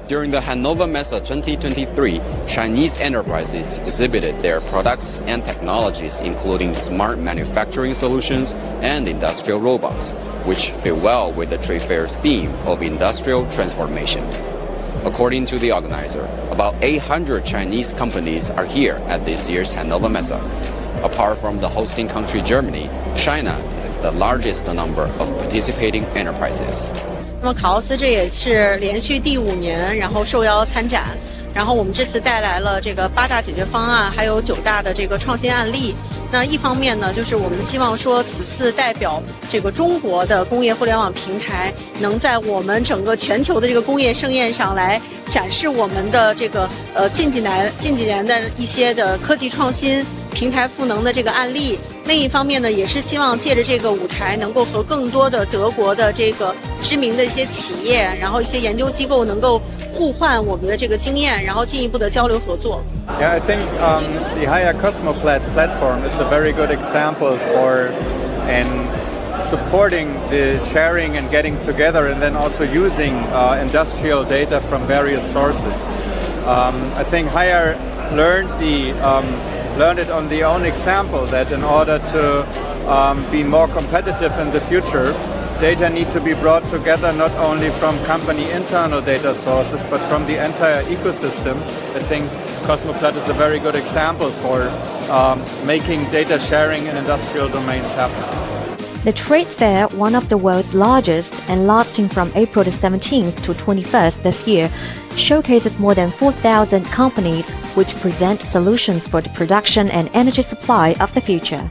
During the Hanover Messe 2023, Chinese enterprises exhibited their products and technologies, including smart manufacturing solutions and industrial robots, which fit well with the trade fair's theme of industrial transformation. According to the organizer, about 800 Chinese companies are here at this year's Hanover Messe. Apart from the hosting country Germany, China has the largest number of participating enterprises. 那么卡奥斯这也是连续第5年，然后受邀参展，然后我们这次带来了这个8大解决方案，还有9大的这个创新案例。那一方面呢，就是我们希望说，此次代表这个中国的工业互联网平台，能在我们整个全球的这个工业盛宴上来展示我们的这个近几年的一些的科技创新、平台赋能的这个案例。另一方面呢，也是希望借着这个舞台，能够和更多的德国的这个知名的一些企业，然后一些研究机构能够互换我们的这个经验，然后进一步的交流合作。Yeah, I think the Haya Cosmoplat platform is a very good example for supporting the sharing and getting together, and then also using industrial data from various sources. I think Haya learned it on their own example that in order to be more competitive in the future, data need to be brought together not only from company internal data sources, but from the entire ecosystem. I think Cosmoplat is a very good example for making data sharing in industrial domains happen. The trade fair, one of the world's largest and lasting from April the 17th to 21st this year, showcases more than 4,000 companies which present solutions for the production and energy supply of the future.